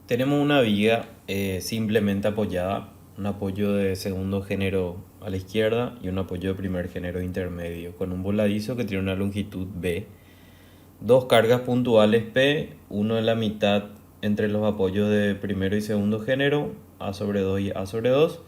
Tenemos una viga simplemente apoyada, un apoyo de segundo género a la izquierda y un apoyo de primer género intermedio, con un voladizo que tiene una longitud B, dos cargas puntuales P, uno en la mitad entre los apoyos de primero y segundo género, A sobre 2 y A sobre 2,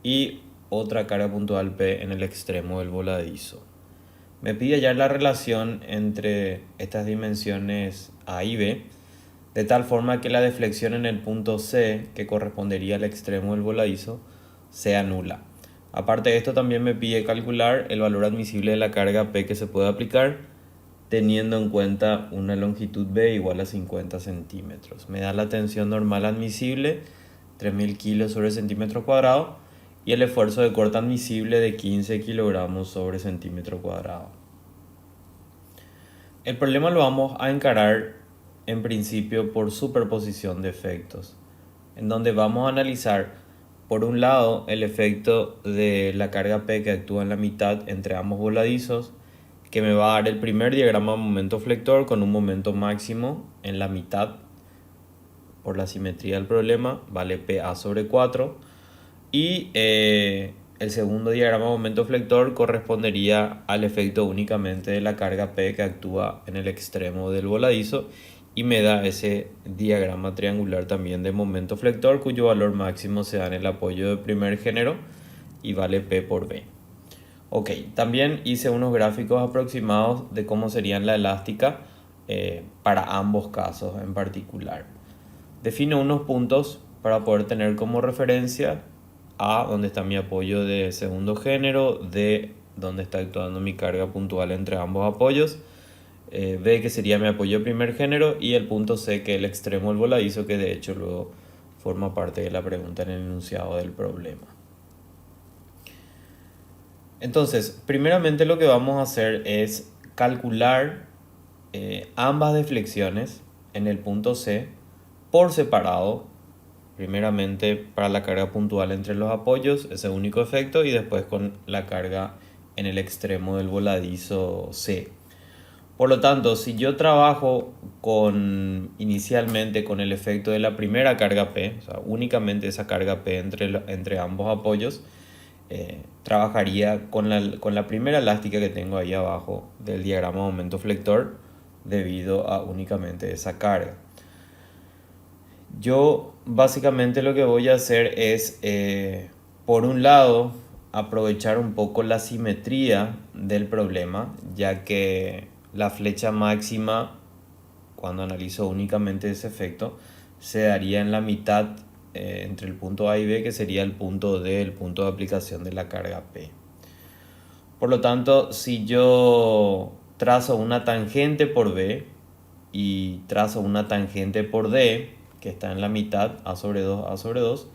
y otra carga puntual P en el extremo del voladizo. Me pide hallar la relación entre estas dimensiones A y B, de tal forma que la deflexión en el punto C, que correspondería al extremo del voladizo, sea nula. Aparte de esto, también me pide calcular el valor admisible de la carga P que se puede aplicar, teniendo en cuenta una longitud B igual a 50 centímetros. Me da la tensión normal admisible, 3000 kilos sobre centímetro cuadrado, y el esfuerzo de corte admisible de 15 kilogramos sobre centímetro cuadrado. El problema lo vamos a encarar en principio por superposición de efectos, en donde vamos a analizar por un lado el efecto de la carga P que actúa en la mitad entre ambos voladizos, que me va a dar el primer diagrama de momento flector con un momento máximo en la mitad por la simetría del problema, vale PA sobre 4, y el segundo diagrama de momento flector correspondería al efecto únicamente de la carga P que actúa en el extremo del voladizo y me da ese diagrama triangular también de momento flector cuyo valor máximo se da en el apoyo de primer género y vale P por B. Ok, también hice unos gráficos aproximados de cómo serían la elástica para ambos casos en particular. Defino unos puntos para poder tener como referencia A, donde está mi apoyo de segundo género, D, donde está actuando mi carga puntual entre ambos apoyos, B, que sería mi apoyo de primer género, y el punto C, que es el extremo del voladizo, que de hecho luego forma parte de la pregunta en el enunciado del problema. Entonces, primeramente lo que vamos a hacer es calcular ambas deflexiones en el punto C por separado. Primeramente para la carga puntual entre los apoyos, ese único efecto, y después con la carga en el extremo del voladizo C. Por lo tanto, si yo trabajo inicialmente con el efecto de la primera carga P, o sea, únicamente esa carga P entre ambos apoyos, trabajaría con la primera elástica que tengo ahí abajo del diagrama de momento flector debido a únicamente esa carga. Yo básicamente lo que voy a hacer es, por un lado, aprovechar un poco la simetría del problema, ya que la flecha máxima, cuando analizo únicamente ese efecto, se daría en la mitad entre el punto A y B, que sería el punto D, el punto de aplicación de la carga P. Por lo tanto, si yo trazo una tangente por B y trazo una tangente por D, que está en la mitad, A sobre 2, A sobre 2,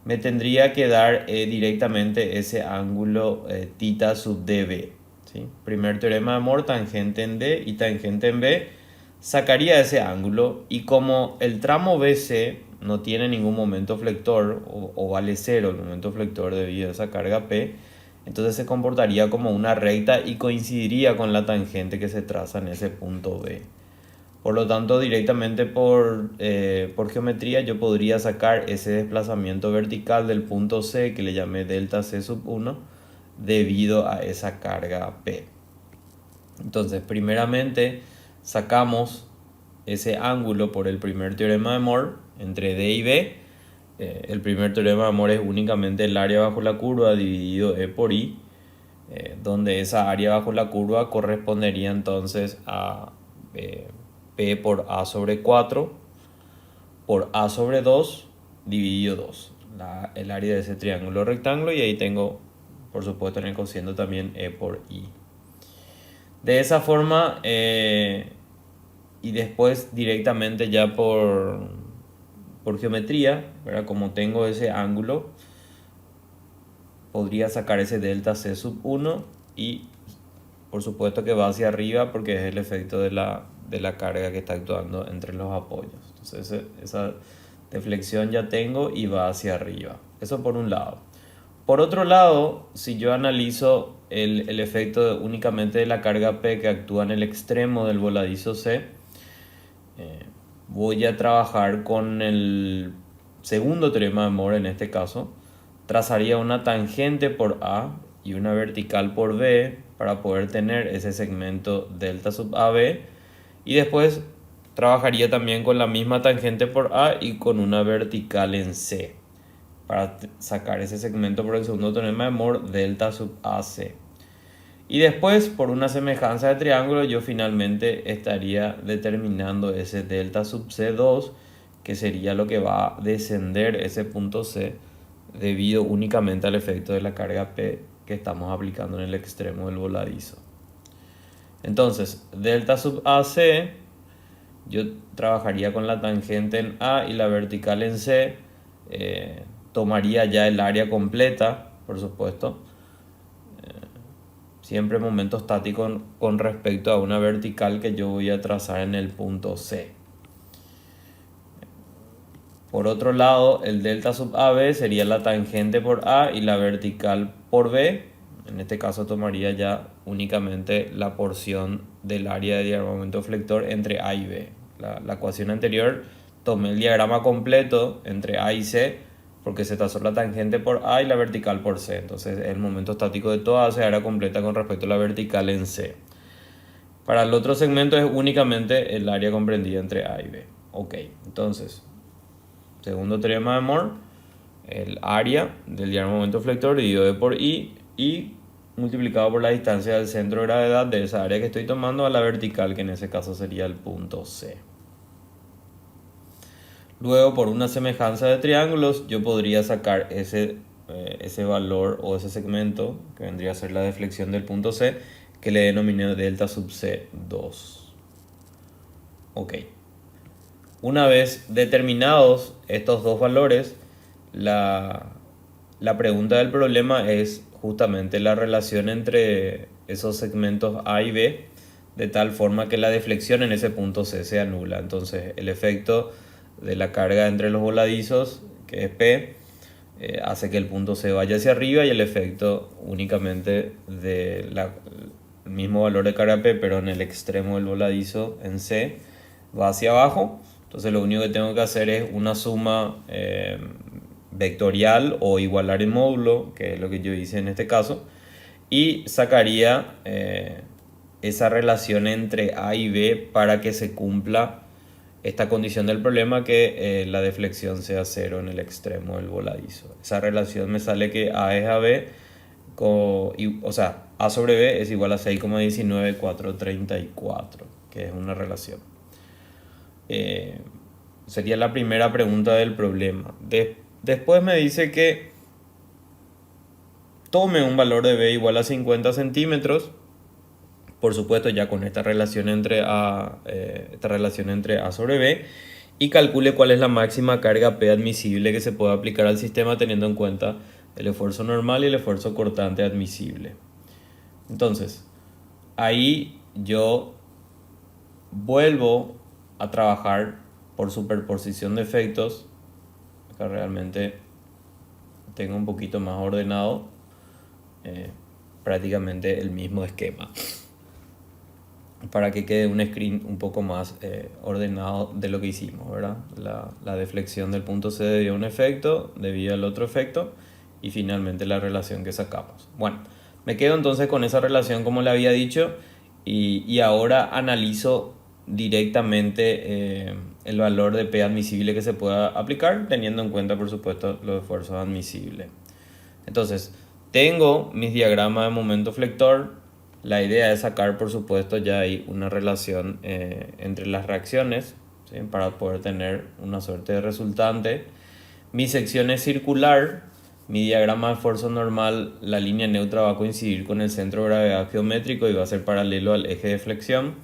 me tendría que dar directamente ese ángulo θ sub dB. ¿Sí? Primer teorema de Moore, tangente en D y tangente en B, sacaría ese ángulo, y como el tramo BC no tiene ningún momento flector o vale cero el momento flector debido a esa carga P, entonces se comportaría como una recta y coincidiría con la tangente que se traza en ese punto B. Por lo tanto, directamente por geometría yo podría sacar ese desplazamiento vertical del punto C, que le llamé delta C sub 1, debido a esa carga P. Entonces, primeramente sacamos ese ángulo por el primer teorema de Moore entre D y B. El primer teorema de Moore es únicamente el área bajo la curva dividido E por I, donde esa área bajo la curva correspondería entonces a P por A sobre 4 por A sobre 2 dividido 2, el área de ese triángulo rectángulo, y ahí tengo, por supuesto, en el cociente también E por I. De esa forma, y después directamente ya por geometría, ¿verdad? Como tengo ese ángulo, podría sacar ese delta C sub 1 y por supuesto que va hacia arriba porque es el efecto de la carga que está actuando entre los apoyos. Entonces esa deflexión ya tengo y va hacia arriba. Eso por un lado. Por otro lado, si yo analizo el efecto únicamente de la carga P que actúa en el extremo del voladizo C, voy a trabajar con el segundo teorema de Moore en este caso. Trazaría una tangente por A y una vertical por B para poder tener ese segmento delta sub AB. Y después trabajaría también con la misma tangente por A y con una vertical en C para sacar ese segmento por el segundo teorema de Moore delta sub AC. Y después, por una semejanza de triángulo, yo finalmente estaría determinando ese delta sub C2, que sería lo que va a descender ese punto C debido únicamente al efecto de la carga P que estamos aplicando en el extremo del voladizo. Entonces, delta sub AC, yo trabajaría con la tangente en A y la vertical en C. Tomaría ya el área completa, por supuesto. Siempre momento estático con respecto a una vertical que yo voy a trazar en el punto C. Por otro lado, el delta sub AB sería la tangente por A y la vertical por B. En este caso tomaría ya únicamente la porción del área de diagrama flector entre A y B. La ecuación anterior tomé el diagrama completo entre A y C porque se trazó la tangente por A y la vertical por C. Entonces el momento estático de toda esa área completa con respecto a la vertical en C. Para el otro segmento es únicamente el área comprendida entre A y B. Ok, entonces, segundo teorema de Moore, el área del diagrama momento flector dividido B por I y multiplicado por la distancia del centro de gravedad de esa área que estoy tomando a la vertical, que en ese caso sería el punto C. Luego, por una semejanza de triángulos, yo podría sacar ese valor o ese segmento, que vendría a ser la deflexión del punto C, que le denominé delta sub C2. Ok. Una vez determinados estos dos valores, la pregunta del problema es justamente la relación entre esos segmentos A y B, de tal forma que la deflexión en ese punto C se anula. Entonces, el efecto de la carga entre los voladizos, que es P, hace que el punto C vaya hacia arriba, y el efecto únicamente del mismo valor de carga P, pero en el extremo del voladizo en C, va hacia abajo. Entonces lo único que tengo que hacer es una suma vectorial o igualar el módulo, que es lo que yo hice en este caso, y sacaría esa relación entre A y B para que se cumpla esta condición del problema, que la deflexión sea cero en el extremo del voladizo. Esa relación me sale que A es a B, o sea, A sobre B es igual a 6,19434, que es una relación. Sería la primera pregunta del problema. Después me dice que tome un valor de B igual a 50 centímetros. Por supuesto, ya con esta relación entre A sobre B, y calcule cuál es la máxima carga P admisible que se puede aplicar al sistema teniendo en cuenta el esfuerzo normal y el esfuerzo cortante admisible. Entonces, ahí yo vuelvo a trabajar por superposición de efectos. Acá realmente tengo un poquito más ordenado prácticamente el mismo esquema, para que quede un screen un poco más ordenado de lo que hicimos, ¿verdad? La deflexión del punto C debido a un efecto, debido al otro efecto, y finalmente la relación que sacamos. Bueno, me quedo entonces con esa relación como le había dicho, y ahora analizo directamente el valor de P admisible que se pueda aplicar, teniendo en cuenta, por supuesto, los esfuerzos admisibles. Entonces, tengo mis diagramas de momento flector. La idea es sacar, por supuesto, ya hay una relación entre las reacciones, ¿sí? Para poder tener una suerte de resultante. Mi sección es circular. Mi diagrama de esfuerzo normal, la línea neutra va a coincidir con el centro de gravedad geométrico y va a ser paralelo al eje de flexión.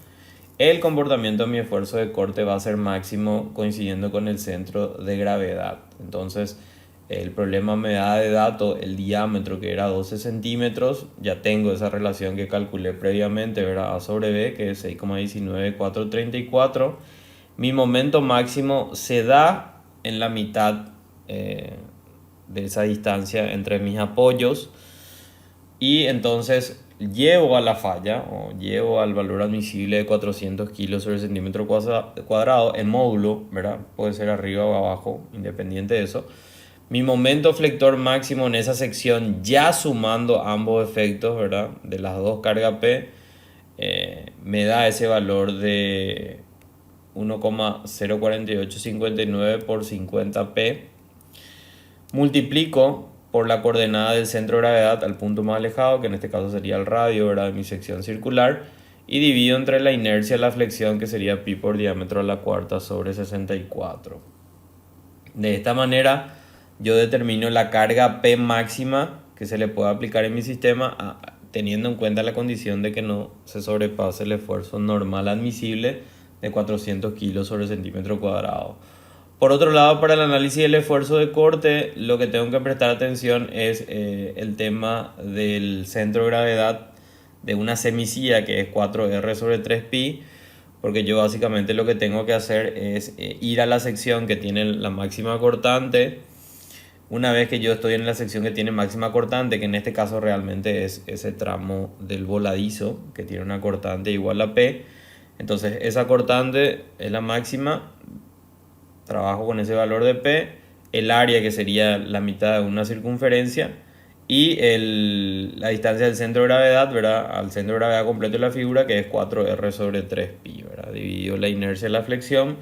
El comportamiento de mi esfuerzo de corte va a ser máximo coincidiendo con el centro de gravedad. Entonces, el problema me da de dato el diámetro, que era 12 centímetros. Ya tengo esa relación que calculé previamente, ¿verdad? A sobre B, que es 6,19434. Mi momento máximo se da en la mitad de esa distancia entre mis apoyos. Y entonces llevo a la falla o llevo al valor admisible de 400 kilos sobre centímetro cuadrado en módulo, ¿verdad? Puede ser arriba o abajo, independiente de eso. Mi momento flector máximo en esa sección, ya sumando ambos efectos, ¿verdad? De las dos cargas P, me da ese valor de 1,04859 por 50P. Multiplico por la coordenada del centro de gravedad al punto más alejado, que en este caso sería el radio, ¿verdad?, de mi sección circular, y divido entre la inercia de la flexión, que sería pi por diámetro a la cuarta sobre 64. De esta manera yo determino la carga P máxima que se le puede aplicar en mi sistema, teniendo en cuenta la condición de que no se sobrepase el esfuerzo normal admisible de 400 kilos sobre centímetro cuadrado. Por otro lado, para el análisis del esfuerzo de corte, lo que tengo que prestar atención es el tema del centro de gravedad de una semisilla, que es 4R sobre 3pi, porque yo básicamente lo que tengo que hacer es ir a la sección que tiene la máxima cortante. Una vez que yo estoy en la sección que tiene máxima cortante, que en este caso realmente es ese tramo del voladizo que tiene una cortante igual a P, entonces esa cortante es la máxima, trabajo con ese valor de P, el área que sería la mitad de una circunferencia y la distancia del centro de gravedad, ¿verdad?, al centro de gravedad completo de la figura, que es 4R sobre 3pi, ¿verdad? Dividido la inercia de la flexión,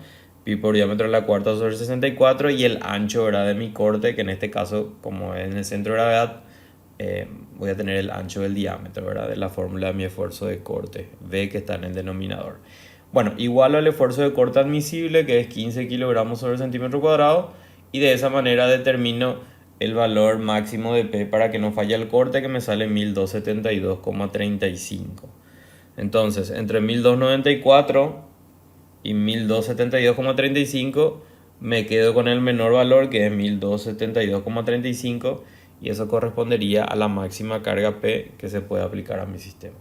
pi por diámetro a la cuarta sobre 64, y el ancho, ¿verdad?, de mi corte, que en este caso, como es en el centro de gravedad, voy a tener el ancho del diámetro, ¿verdad?, de la fórmula de mi esfuerzo de corte, V, que está en el denominador. Bueno, igual al esfuerzo de corte admisible, que es 15 kilogramos sobre centímetro cuadrado, y de esa manera determino el valor máximo de P para que no falle el corte, que me sale 1272,35. Entonces, entre 1294 y 1272,35 me quedo con el menor valor, que es 1272,35, y eso correspondería a la máxima carga P que se puede aplicar a mi sistema.